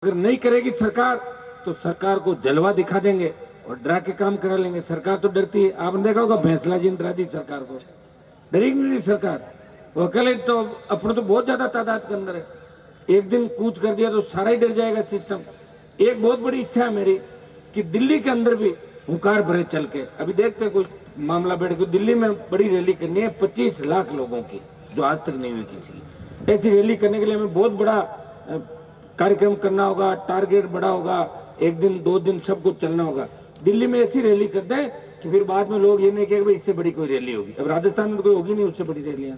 अगर नहीं करेगी सरकार तो सरकार को जलवा दिखा देंगे और डरा के काम करा लेंगे। सरकार तो डरती है, आपने देखा होगा भैंसला जी ने डरा दी सरकार को, डरी नहीं सरकार। वो अकेले तो अपने तो बहुत ज्यादा तादाद के अंदर है, एक दिन कूच कर दिया तो सारा ही डर जाएगा सिस्टम। एक बहुत बड़ी इच्छा है मेरी कि दिल्ली के अंदर भी हुकार भरे चल के, अभी देखते हैं कोई मामला बैठ के, दिल्ली में बड़ी रैली करनी है 25 लाख लोगों की, जो आज तक नहीं हुई किसी की। ऐसी रैली करने के लिए हमें बहुत बड़ा कार्यक्रम करना होगा, टारगेट बड़ा होगा, एक दिन 2 दिन सबको चलना होगा। दिल्ली में ऐसी रैली कर दें कि फिर बाद में लोग ये नहीं कहेंगे इससे बड़ी कोई रैली होगी। अब राजस्थान में कोई होगी नहीं उससे बड़ी रैलियां,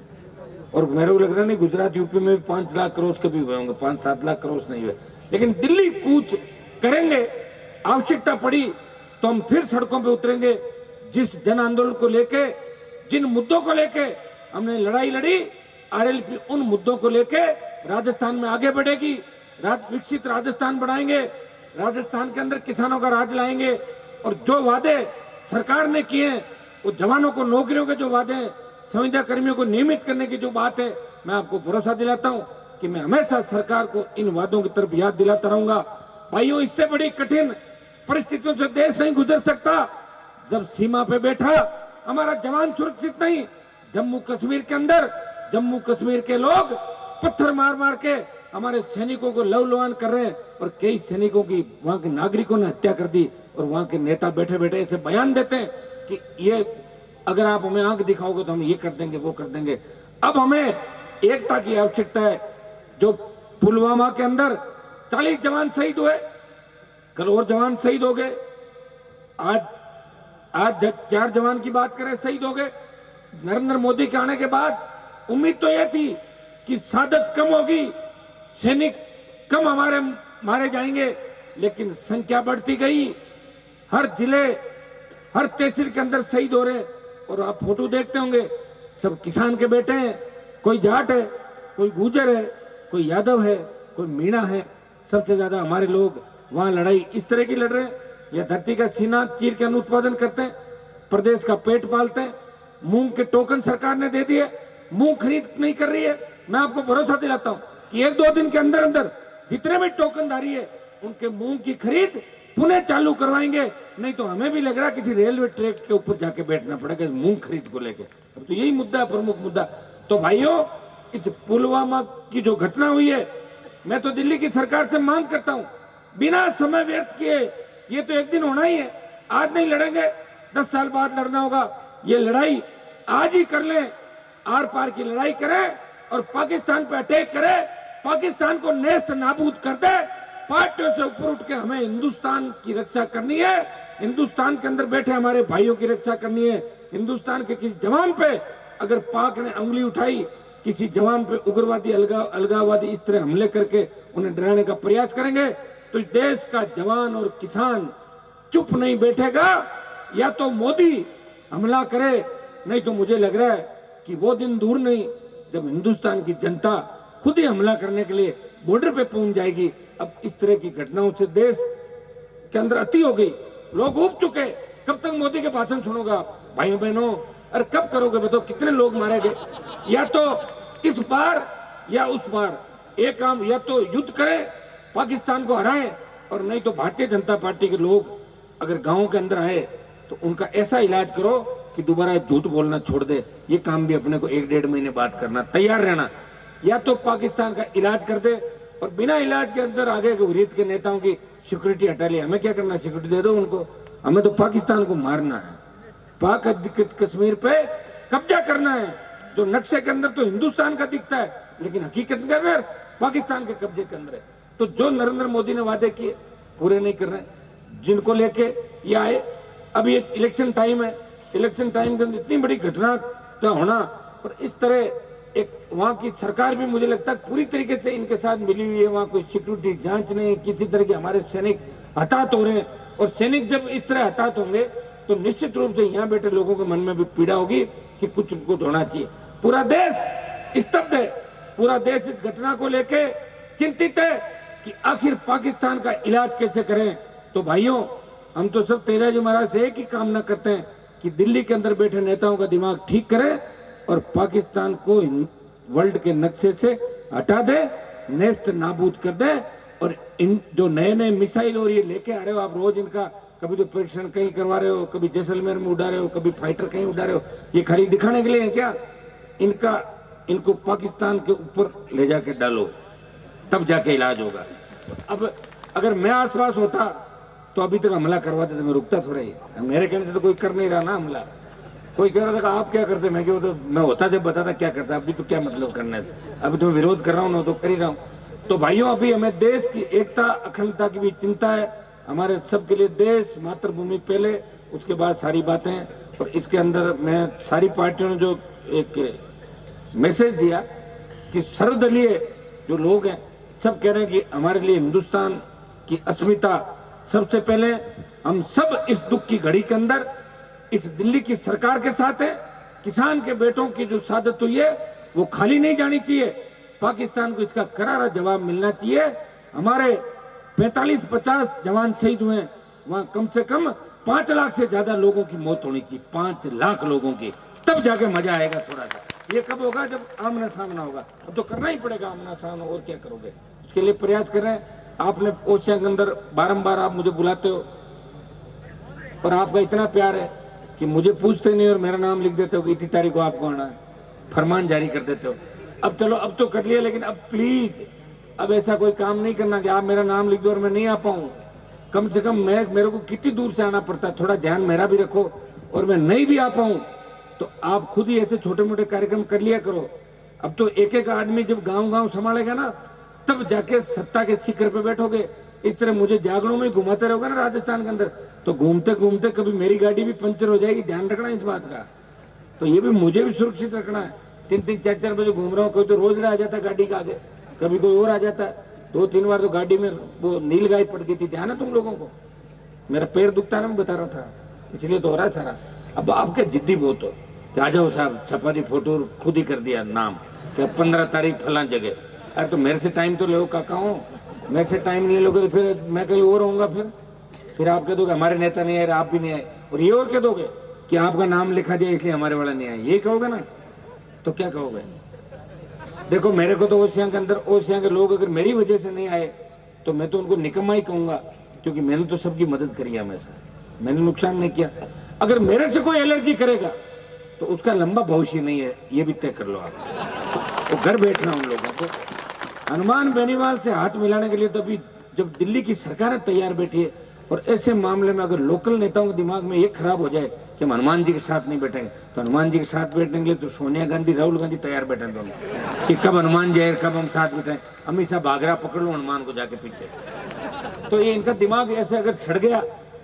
और मेरे को लग रहा नहीं गुजरात यूपी में भी 5 लाख क्रॉस कभी हुए होंगे, 5-7 लाख क्रॉस नहीं हुए। लेकिन दिल्ली कूच करेंगे, आवश्यकता पड़ी तो हम फिर सड़कों पे उतरेंगे। जिस जन आंदोलन को लेके, जिन मुद्दों को लेके हमने लड़ाई लड़ी, आरएलपी उन मुद्दों को लेके राजस्थान में आगे बढ़ेगी। विकसित राजस्थान बनाएंगे, राजस्थान के अंदर किसानों का राज लाएंगे, और जो वादे सरकार ने किए हैं, वो जवानों को नौकरियों के जो वादे हैं, संविदा कर्मियों को नियमित करने की जो बात है, मैं आपको भरोसा दिलाता हूं कि मैं हमेशा सरकार को इन वादों की तरफ याद दिलाता रहूंगा। भाइयों, इससे बड़ी कठिन परिस्थितियों से देश नहीं गुजर सकता जब सीमा पे बैठा हमारा जवान सुरक्षित नहीं। जम्मू कश्मीर के अंदर जम्मू कश्मीर के लोग पत्थर मार मार के हमारे सैनिकों को लहूलुहान कर रहे हैं, और कई सैनिकों की वहां के नागरिकों ने हत्या कर दी, और वहां के नेता बैठे बैठे ऐसे बयान देते हैं कि ये अगर आप हमें आंख दिखाओगे तो हम ये कर देंगे, वो कर देंगे। अब हमें एकता की आवश्यकता है। जो पुलवामा के अंदर 40 जवान शहीद हुए, कल और जवान शहीद हो गए, आज 4 जवान की बात करें शहीद हो गए। नरेंद्र मोदी के आने के बाद उम्मीद तो यह थी कि शहादत कम होगी, सैनिक कम हमारे मारे जाएंगे, लेकिन संख्या बढ़ती गई। हर जिले, हर तहसील के अंदर शहीद हो रहे। और आप फोटो देखते होंगे, सब किसान के बेटे हैं, कोई जाट है, कोई गुर्जर है, कोई यादव है, कोई मीणा है। सबसे ज्यादा हमारे लोग वहां लड़ाई इस तरह की लड़ रहे हैं, या धरती का सीना चीर के अन्न उत्पादन करते हैं, प्रदेश का पेट पालते हैं। मूंग के टोकन सरकार ने दे दिए, मूंग खरीद नहीं कर रही है। मैं आपको भरोसा दिलाता हूं कि 1-2 दिन के अंदर अंदर जितने भी टोकनधारी है उनके मूंग की खरीद पुनः चालू करवाएंगे। नहीं तो हमें भी लग रहा है किसी रेलवे ट्रैक के ऊपर जाके बैठना पड़ेगा मूंग खरीद को लेके। तो यही मुद्दा है, प्रमुख मुद्दा। तो भाइयों, इस पुलवामा की जो घटना हुई है, मैं तो दिल्ली की सरकार से मांग करता हूं, बिना समय व्यर्थ किए, ये तो एक दिन होना ही है, आज नहीं लड़ेंगे, 10 साल बाद लड़ना होगा। ये लड़ाई आज ही कर लें, आर पार की लड़ाई करें और पाकिस्तान पे अटैक करें, पाकिस्तान को नेस्त नाबूद कर दे। पार्टियों से ऊपर उठ के हमें हिंदुस्तान की रक्षा करनी है, हिंदुस्तान के अंदर बैठे हमारे भाइयों की रक्षा करनी है। हिंदुस्तान के किसी जवान पे अगर पाक ने उंगली उठाई, किसी जवान पे उग्रवादी अलगाववादी इस तरह हमले करके उन्हें डराने का प्रयास करेंगे, तो देश का जवान और किसान चुप नहीं बैठेगा। या तो मोदी हमला करे, नहीं तो मुझे लग रहा है कि वो दिन दूर नहीं जब हिंदुस्तान की जनता खुद ही हमला करने के लिए बॉर्डर पे पहुंच जाएगी। अब इस तरह की घटनाओं से देश के अंदर अति हो गई, लोग उब चुके। कब तक मोदी के भाषण सुनोगा भाइयों बहनों? अरे कब करोगे बताओ? कितने लोग मारे गए? या तो इस बार या उस बार एक काम, या तो युद्ध करें, पाकिस्तान को हराएं, और नहीं तो भारतीय जनता पार्टी के लोग अगर गांवों के अंदर आए तो उनका ऐसा इलाज करो कि दोबारा झूठ बोलना छोड़ दे। ये काम भी अपने को 1-1.5 महीने बाद करना, तैयार रहना। या तो पाकिस्तान का इलाज कर दे, और बिना इलाज के अंदर आगे के विरोध के नेताओं की सिक्योरिटी हटा ली। हमें क्या करना, सिक्योरिटी दे दो उनको, हमें तो पाकिस्तान को मारना है, पाक अधिकृत कश्मीर पे कब्जा करना है। जो नक्शे के अंदर तो हिंदुस्तान का दिखता है, लेकिन हकीकत के अंदर पाकिस्तान के कब्जे के अंदर है। तो जो नरेंद्र मोदी ने वादे किए पूरे नहीं कर रहे, जिनको लेके ये आए। अभी एक इलेक्शन टाइम है, इलेक्शन टाइम के अंदर इतनी बड़ी घटना का होना, और इस तरह एक वहाँ की सरकार भी मुझे लगता है पूरी तरीके से इनके साथ मिली हुई है। वहाँ कोई सिक्योरिटी जांच नहीं, किसी तरह के हमारे सैनिक हताहत हो रहे हैं। और सैनिक जब इस तरह हताहत होंगे तो निश्चित रूप से यहाँ बैठे लोगों के मन में भी पीड़ा होगी कि कुछ उनको होना चाहिए। पूरा देश स्तब्ध है, पूरा देश इस घटना को लेके चिंतित है कि आखिर पाकिस्तान का इलाज कैसे करें। तो भाइयों, हम तो सब तेजाजी महाराज से एक ही कामना करते हैं कि दिल्ली के अंदर बैठे नेताओं का दिमाग ठीक करें और पाकिस्तान को वर्ल्ड के नक्शे से हटा दे, नेस्त नाबूद कर दे, और इन जो नए नए मिसाइल और ये लेके आ रहे हो आप रोज इनका, कभी तो परीक्षण कहीं करवा रहे हो, कभी जैसलमेर में उड़ा रहे हो, कभी फाइटर कहीं उड़ा रहे हो, ये खाली दिखाने के लिए है क्या? इनको पाकिस्तान के ऊपर ले जाके डालो, तब जाके इलाज होगा। अब अगर मैं आसपास होता तो अभी तक हमला करवाते थे, मैं रुकता थोड़ा ही। मेरे कहने से तो कोई कर नहीं रहा ना हमला। कोई कह रहा था कि आप क्या करते, मैं क्यों, तो मैं होता जब बताता क्या करता। अभी तो क्या मतलब करने से, अभी तो मैं विरोध कर रहा हूँ ना, तो कर ही रहा हूँ। तो भाइयों, अभी हमें देश की एकता अखंडता की भी चिंता है। हमारे सबके लिए देश मातृभूमि पहले, उसके बाद सारी बातें। और इसके अंदर मैं सारी पार्टियों ने जो एक मैसेज दिया कि सर्वदलीय जो लोग हैं सब कह रहे हैं कि हमारे लिए हिंदुस्तान की अस्मिता सबसे पहले। हम सब इस दुख की घड़ी के अंदर इस दिल्ली की सरकार के साथ है। किसान के बेटों की जो शहादत हुई है वो खाली नहीं जानी चाहिए। पाकिस्तान को इसका करारा जवाब मिलना चाहिए। हमारे 45-50 जवान शहीद हुए, वहां कम से कम 5 लाख से ज्यादा लोगों की मौत होनी चाहिए, 5 लाख लोगों की, तब जाके मजा आएगा थोड़ा सा। ये कब होगा? जब आमना सामना होगा। अब तो करना ही पड़ेगा आमना सामना, और क्या करोगे? उसके लिए प्रयास कर रहे हैं। आपने ओशिया के अंदर बारंबार आप मुझे बुलाते हो और आपका इतना प्यार है कि मुझे पूछते नहीं और मेरा नाम लिख देते हो कि इतनी तारीख को आपको आना है, फरमान जारी कर देते हो। अब चलो, अब तो कर लिया, लेकिन अब प्लीज अब ऐसा कोई काम नहीं करना कि आप मेरा नाम लिख दो और मैं नहीं आ पाऊं। कम से कम मेरे को कितनी दूर से आना पड़ता है, थोड़ा ध्यान मेरा भी रखो। और मैं नहीं भी आ पाऊं तो आप खुद ही ऐसे छोटे मोटे कार्यक्रम कर लिया करो। अब तो एक एक आदमी जब गांव गांव संभालेगा ना, तब जाके सत्ता के शिखर पे बैठोगे। इस तरह मुझे जागरणों में घुमाते रहोगे ना राजस्थान के अंदर, तो घूमते घूमते कभी मेरी गाड़ी भी पंचर हो जाएगी। ध्यान रखना इस बात का। तो ये भी मुझे भी सुरक्षित रखना है। 3-3, 4-4 बजे घूम रहा हूँ, कोई तो रोज आ जाता गाड़ी के आगे, कभी कोई और आ जाता है। 2-3 बार तो गाड़ी में वो नील गाय पड़ गई थी, ध्यान है तुम लोगों को? मेरा पैर दुखता ना, मैं बता रहा था, इसलिए तो हो रहा है सारा। अब आपके जिद्दी बहुत हो, आ जाओ साहब, छपा दी फोटो, खुद ही कर दिया नाम कि 15 तारीख फला जगह। अरे तो मेरे से टाइम तो लो काका हो, मेरे से टाइम नहीं लोगे तो फिर मैं कहीं और रहूंगा। फिर आप कह दोगे हमारे नेता नहीं आए, आप भी नहीं आए, और ये और कह दोगे कि आपका नाम लिखा दिया इसलिए हमारे वाला नहीं आया, ये कहोगे ना? तो क्या कहोगे? देखो, मेरे को तो ओशिया के अंदर, ओशिया के लोग अगर मेरी वजह से नहीं आए तो मैं तो उनको निकम्मा ही कहूंगा, क्योंकि मैंने तो सबकी मदद करी है हमेशा, मैंने नुकसान नहीं किया। अगर मेरे से कोई एलर्जी करेगा तो उसका लंबा भविष्य नहीं है, ये भी तय कर लो आप। तो घर बैठना उन लोगों को। हनुमान बेनीवाल से हाथ मिलाने के लिए तो अभी जब दिल्ली की सरकार तैयार बैठी है, और ऐसे मामले में अगर लोकल नेताओं के दिमाग में ये खराब हो जाए कि हम हनुमान जी के साथ नहीं बैठेंगे, तो हनुमान जी के साथ बैठने के लिए तो सोनिया गांधी, राहुल गांधी तैयार बैठे दोनों कि कब हनुमान जी कब हम साथ बैठे। हमेशा बागरा पकड़ लो हनुमान को जाके पीछे। तो ये इनका दिमाग ऐसे अगर छड़ गया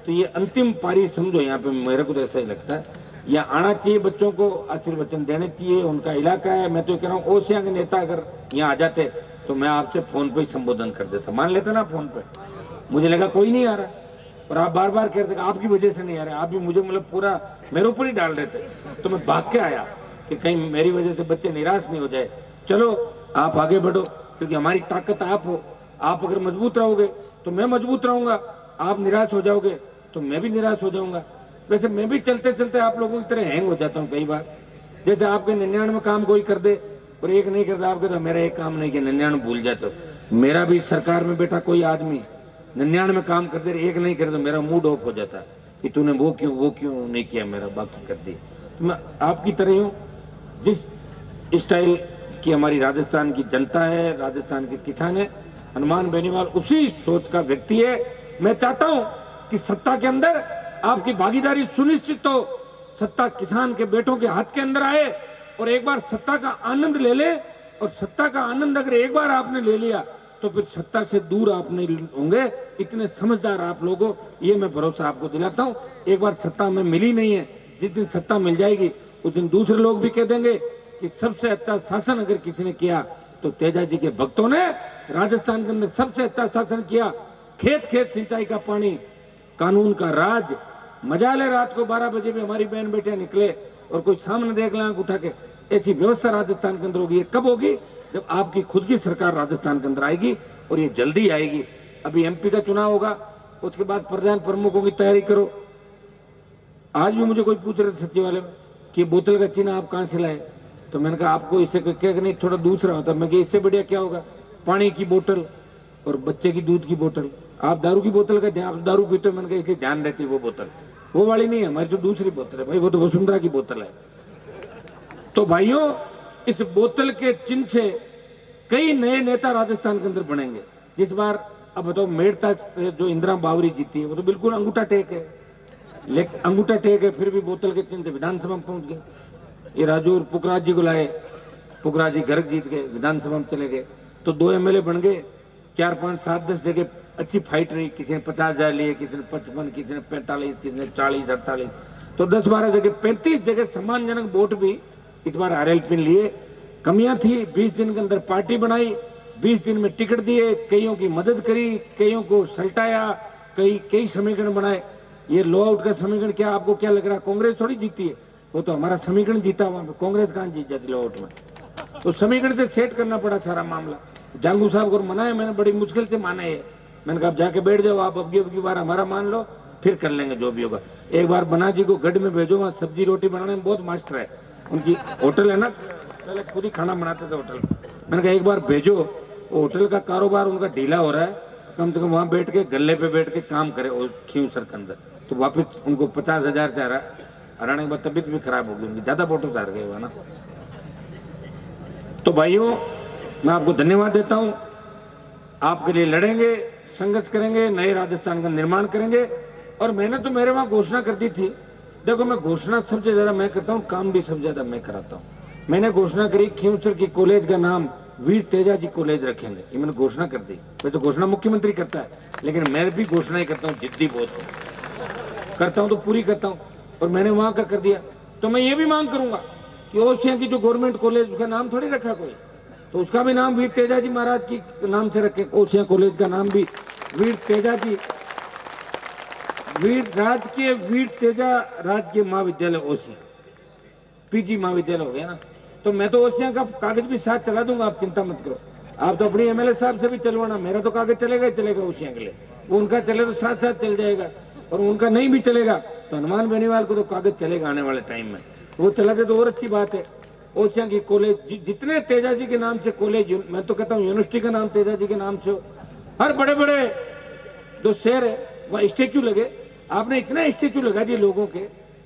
तो ये अंतिम पारी समझो यहाँ पे, मेरे को तो ऐसा ही लगता है। यहाँ आना चाहिए, बच्चों को आशीर्वचन देने चाहिए, उनका इलाका है। मैं तो कह रहा हूँ ओशिया के नेता अगर यहाँ आ जाते तो मैं आपसे फोन पे ही संबोधन कर देता, मान लेते ना फोन पे। मुझे लगा कोई नहीं आ रहा और आप बार बार कहते आपकी वजह से नहीं आ रहे, आप भी मुझे मतलब पूरा मेरे ऊपर ही डाल रहे थे। तो मैं भाग के आया कि कहीं मेरी वजह से बच्चे निराश नहीं हो जाए। चलो आप आगे बढ़ो, क्योंकि हमारी ताकत आप हो। आप अगर मजबूत रहोगे तो मैं मजबूत रहूंगा, आप निराश हो जाओगे तो मैं भी निराश हो जाऊंगा। वैसे मैं भी चलते चलते आप लोगों की तरह हैंग हो जाता हूँ कई बार। जैसे आपके 99 काम कोई कर दे और एक नहीं करता, आपके तो मेरा एक काम नहीं किया 99 भूल जाते हो। मेरा भी सरकार में बैठा कोई आदमी 99 काम कर दे, एक नहीं करे तो मेरा मूड ऑफ हो जाता है कि तूने वो क्यों नहीं किया, मेरा बाकी कर दिया। तो मैं आपकी तरह हूँ, जिस स्टाइल की हमारी राजस्थान की जनता है, राजस्थान के किसान है, हनुमान बेनीवाल उसी सोच का व्यक्ति है। मैं चाहता हूँ कि सत्ता के अंदर आपकी भागीदारी सुनिश्चित हो, सत्ता किसान के बेटों के हाथ के अंदर आए और एक बार सत्ता का आनंद ले ले। और सत्ता का आनंद अगर एक बार आपने ले लिया तो फिर सत्ता से दूर आप नहीं होंगे। इतने समझदार आप लोगों, ये मैं भरोसा आपको दिलाता हूँ। एक बार सत्ता में मिली नहीं है, जिस दिन सत्ता मिल जाएगी उस दिन दूसरे लोग भी कह देंगे कि सबसे अच्छा शासन अगर किसी ने किया तो तेजा जी के भक्तों ने राजस्थान के अंदर सबसे अच्छा शासन किया। खेत खेत सिंचाई का पानी, कानून का राज, मजा ले। रात को 12 बजे भी हमारी बहन बेटियां निकले और कोई सामने देख लें उठा के, ऐसी व्यवस्था राजस्थान के अंदर होगी। ये कब होगी? जब आपकी खुद की सरकार राजस्थान के अंदर आएगी, और ये जल्दी आएगी। अभी एमपी का चुनाव होगा, उसके बाद प्रधान प्रमुखों की तैयारी करो। आज भी मुझे कोई पूछ रहे थे सचिवालय में कि बोतल का चिन्ह आप कहाँ से लाए, तो मैंने कहा आपको इससे क्या नहीं, थोड़ा दूसरा होता। मैं इससे बढ़िया क्या होगा, पानी की बोतल और बच्चे की दूध की बोतल। आप दारू की बोतल का ध्यान, दारू पीते हो मैंने कहा इसलिए ध्यान रहती है वो बोतल, वो वाली नहीं है हमारी, तो दूसरी बोतल है भाई, वो तो वसुंधरा की बोतल है। तो भाइयों इस बोतल के चिन्ह से कई नए नेता राजस्थान के अंदर बनेंगे। जिस बार अब बताओ मेड़ता से जो इंदिरा बावरी जीती है वो तो बिल्कुल अंगूठा टेक है, लेकिन अंगूठा टेक है फिर भी बोतल के चिन्ह से विधानसभा में पहुंच गए। ये राजू और पुखराज जी को लाए, पुखराज जी घर जीत गए, विधानसभा में चले गए, तो 2 एमएलए बन गए। 4, 5, 7, 10 जगह अच्छी फाइट रही, किसी ने 50,000 लिए, किसी ने 55, किसी ने 45, किसी ने 40, 48, तो 10-12 जगह 35 जगह सम्मानजनक वोट भी इस बार आरएलपी ने लिए। कमियां थी, 20 दिन के अंदर पार्टी बनाई, 20 दिन में टिकट दिए, कईयों की मदद करी, कईयों को सल्टाया, कई समीकरण बनाए। ये लो आउट का समीकरण क्या आपको क्या लग रहा है कांग्रेस थोड़ी जीती है, वो तो हमारा समीकरण जीता हुआ, कांग्रेस कहां जीत जाती लो आउट में। तो समीकरण से सेट करना पड़ा सारा मामला। जांगू साहब को मनाए, मैंने बड़ी मुश्किल से माना है। मैंने कहा आप जाके बैठ जाओ, आप अब की बार हमारा मान लो, फिर कर लेंगे जो भी होगा। एक बार बना जी को गढ़ में भेजो, वहाँ सब्जी रोटी बनाने में बहुत मास्टर है, उनकी होटल है ना, पहले खुद ही खाना बनाते थे होटल। मैंने कहा एक बार भेजो, होटल का कारोबार उनका ढीला हो रहा है, कम से कम वहाँ बैठ के गले पे बैठ के काम करे खींवसर के अंदर। तो वापिस उनको 50,000 से हराने के बाद तबीयत भी खराब होगी उनकी, ज्यादा फोटो हार गए हुआ ना। तो भाइयों मैं आपको धन्यवाद देता हूं, आपके लिए लड़ेंगे, संघर्ष करेंगे, नए राजस्थान का निर्माण करेंगे। और मैंने तो मेरे वहां घोषणा कर दी थी, देखो मैं घोषणा सबसे ज्यादा मैं करता हूं, काम भी सबसे ज्यादा मैं कराता हूं। मैंने घोषणा करी खींवसर की कॉलेज का नाम वीर तेजाजी कॉलेज रखेंगे, ये मैंने घोषणा कर दी। वैसे घोषणा मुख्यमंत्री करता है, लेकिन मैं भी घोषणा ही करता हूँ, जिद्दी बहुत करता हूँ तो पूरी करता हूँ। और मैंने वहां का कर दिया, तो मैं ये भी मांग करूंगा कि ओसिया की जो गवर्नमेंट कॉलेज, उसका नाम थोड़ी रखा कोई, तो उसका भी नाम वीर तेजाजी महाराज की नाम से रखे। ओसिया कॉलेज का नाम भी वीर तेजाजी, वीर तेजा राजकीय महाविद्यालय ओसिया, पीजी महाविद्यालय हो गया ना। तो मैं तो ओसिया का कागज भी साथ चला दूंगा, आप चिंता मत करो। आप तो अपनी एमएलए साहब से भी चलवाना, मेरा तो कागज चलेगा ही चलेगा ओसिया के लिए, वो उनका चले तो साथ साथ चल जाएगा, और उनका नहीं भी चलेगा तो हनुमान बेनीवाल को तो कागज चलेगा आने वाले टाइम में, वो चला दे तो और अच्छी बात है। ओसिया की कॉलेज, जितने तेजाजी के नाम से कॉलेज, मैं तो कहता हूँ यूनिवर्सिटी का नाम तेजाजी के नाम से हो। हर बड़े बड़े जो शहर है वहाँ स्टेचू लगे, आपने इतना स्टेचू लगा दिए लोगों के,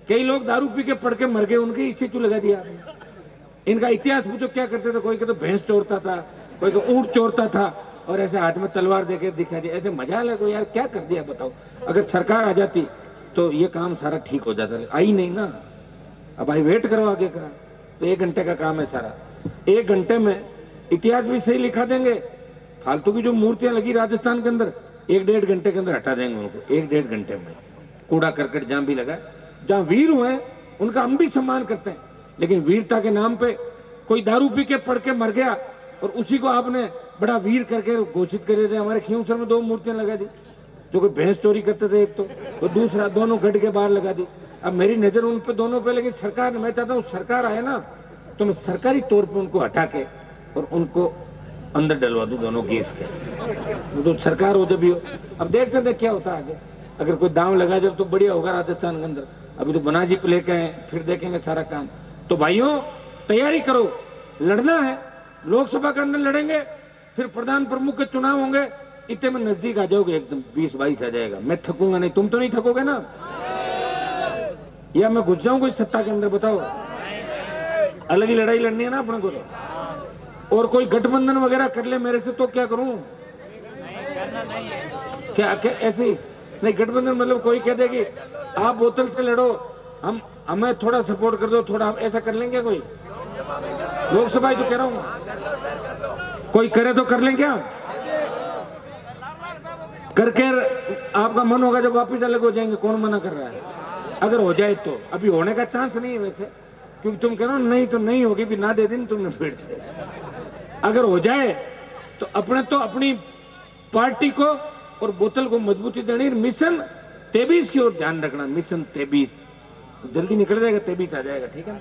कई लोग दारू पी के पड़ के मर गए, उनके स्टेचू लगा दिया आपने। इनका इतिहास पूछो क्या करते थे, कोई कहते भैंस चोरता था, कोई को ऊंट चोरता था, और ऐसे हाथ में तलवार देके दिखा दिया, ऐसे मजा लगे यार क्या कर दिया बताओ। अगर सरकार आ जाती तो ये काम सारा ठीक हो जाता, आई नहीं ना। अब भाई वेट करो आगे का, तो 1 घंटे का काम है सारा, 1 घंटे में इतिहास भी सही लिखा देंगे। फालतू की जो मूर्तियां लगी राजस्थान के अंदर 1-1.5 घंटे के अंदर हटा देंगे उनको, 1-1.5 घंटे में। कूड़ा करकट जहां भी लगा, जहां वीर हुए उनका हम भी सम्मान करते हैं, लेकिन वीरता के नाम पे कोई दारू पी के पड़ के मर गया और उसी को आपने बड़ा वीर करके घोषित कर दिया। हमारे खींवसर में 2 मूर्तियां लगा दी, जो कोई भैंस चोरी करते थे एक तो दूसरा, दोनों गढ़ के बाहर लगा दी। अब मेरी नजर उन पे दोनों पे, लेकिन सरकार, मैं चाहता हूँ सरकार आए ना तो मैं सरकारी तौर पे उनको हटा के और उनको अंदर डलवा दूं दोनों केस के, वो तो सरकार हो जब भी हो। अब देखते थे क्या होता है आगे, अगर कोई दांव लगा जब तो बढ़िया होगा राजस्थान के अंदर। अभी तो बना जी पे लेके आए, फिर देखेंगे सारा काम। तो भाइयों तैयारी करो, लड़ना है, लोकसभा के अंदर लड़ेंगे, फिर प्रधान प्रमुख के चुनाव होंगे, इतने में नजदीक आ जाओगे, एकदम 20-22 आ जाएगा। मैं थकूंगा नहीं, तुम तो नहीं थकोगे ना, या मैं घुस जाऊं कोई सत्ता के अंदर, बताओ। अलग ही लड़ाई लड़नी है ना अपने को तो। और कोई गठबंधन वगैरह कर ले मेरे से तो क्या करूं, क्या ऐसे नहीं गठबंधन, मतलब कोई कह दे कि आप बोतल से लड़ो, हमें थोड़ा सपोर्ट कर दो, थोड़ा ऐसा कर लेंगे कोई? लोकसभा ही तो कह रहा हूं, कोई करे तो कर लें क्या? करके आपका मन होगा जब वापिस अलग हो जाएंगे, कौन मना कर रहा है? अगर हो जाए तो, अभी होने का चांस नहीं है वैसे, क्योंकि तुम कह रहे हो नहीं तो नहीं होगी, भी ना दे दिन तुमने पेड़ से। अगर हो जाए तो अपनी पार्टी को और बोतल को मजबूती देनी। मिशन 23 की ओर ध्यान रखना, मिशन 23 जल्दी निकल जाएगा, 23 आ जाएगा, ठीक है।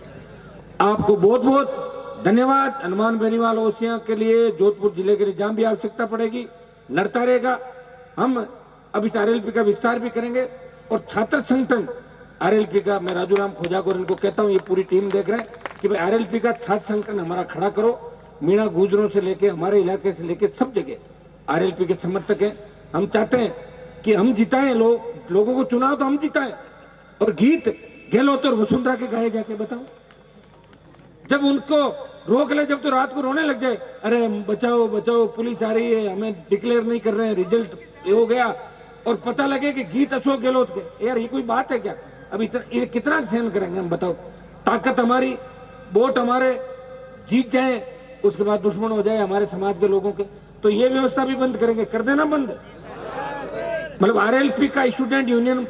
आपको बहुत बहुत धन्यवाद। हनुमान बेनीवाल ओसिया के लिए, जोधपुर जिले के लिए जहां भी आवश्यकता पड़ेगी लड़ता रहेगा। हम अब इस आरएलपी का विस्तार भी करेंगे, और छात्र संगठन आरएलपी का, मैं राजू राम खोजा को इनको कहता हूं, ये पूरी टीम देख रहे हैं कि भाई आरएलपी का छात्र संगठन हमारा खड़ा करो। मीणा गुजरों से लेके हमारे इलाके से लेके सब जगह आरएलपी के समर्थक हैं। हम चाहते हैं कि हम जिताएं, लोगों को चुनाव तो हम जिताएं। और गीत गहलोत और वसुंधरा के गाए जाके बताओ, जब उनको रोक ले, जब तो रात को रोने लग जाए, अरे बचाओ बचाओ पुलिस आ रही है, हमें डिक्लेयर नहीं कर रहे हैं, रिजल्ट ये हो गया, और पता लगे कि गीत अशोक गहलोत के, यार ये कोई बात है क्या? अब इतना ये कितना सहन करेंगे हम बताओ? ताकत हमारी, वोट हमारे, जीत जाए उसके बाद दुश्मन हो जाए हमारे समाज के लोगों के, तो ये व्यवस्था भी बंद करेंगे। कर देना बंद। मतलब आरएलपी का स्टूडेंट यूनियन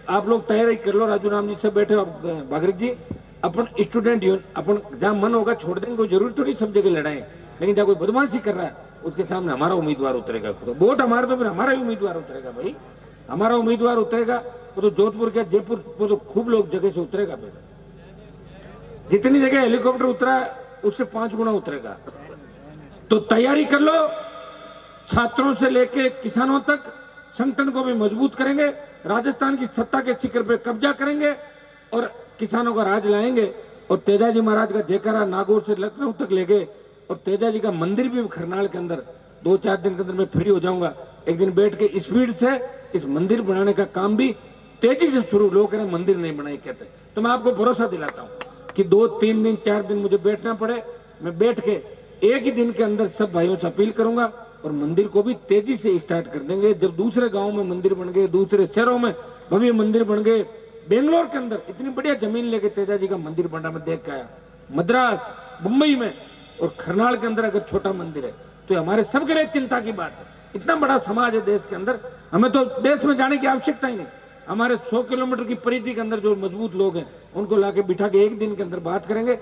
आप लोग तैयारी कर लो, राजू राम जी से बैठे भागीरथ जी, अपन स्टूडेंट यूनियन अपन जहां मन होगा छोड़ देंगे, कोई जरूरी थोड़ी सब जगह लड़ाएं, लेकिन जहां कोई बदमाशी कर रहा है उसके सामने हमारा उम्मीदवार उतरेगा। खुद वोट हमारे तो फिर हमारा ही उम्मीदवार उतरेगा भाई, हमारा उम्मीदवार उतरेगा। वो तो जोधपुर क्या जयपुर, वो तो खूब लोग जगह से उतरेगा। फिर जितनी जगह हेलीकॉप्टर उतरा उससे 5 गुना उतरेगा। तो तैयारी कर लो, छात्रों से लेके किसानों तक संगठन को भी मजबूत करेंगे, राजस्थान की सत्ता के शिखर पे कब्जा करेंगे और किसानों का राज लाएंगे। और तेजाजी महाराज का जयकारा नागौर से लखनऊ तक ले गए, और तेजाजी का मंदिर भी खरनाल के अंदर 2-4 दिन के अंदर मैं फ्री हो जाऊंगा, एक दिन बैठ के स्पीड से इस मंदिर बनाने का काम भी तेजी से शुरू। लोग कह रहे मंदिर नहीं बनाए कहते, तो मैं आपको भरोसा दिलाता हूँ कि 2-3 दिन 4 दिन मुझे बैठना पड़े, मैं बैठ के एक ही दिन के अंदर सब भाइयों से अपील करूंगा और मंदिर को भी तेजी से स्टार्ट कर देंगे। जब दूसरे गांव में मंदिर बन गए, दूसरे शहरों में भव्य मंदिर बन गए, बेंगलोर के अंदर इतनी बढ़िया जमीन लेके तेजाजी का मंदिर बना, मैं देख के आया, मद्रास, मुंबई में, और खरनाल के अंदर अगर छोटा मंदिर है तो हमारे सबके लिए चिंता की बात है। इतना बड़ा समाज है देश के अंदर, हमें तो देश में जाने की आवश्यकता ही नहीं। हमारे 100 किलोमीटर की परिधि के अंदर जो मजबूत लोग हैं उनको लाके बिठा के एक दिन के अंदर बात करेंगे।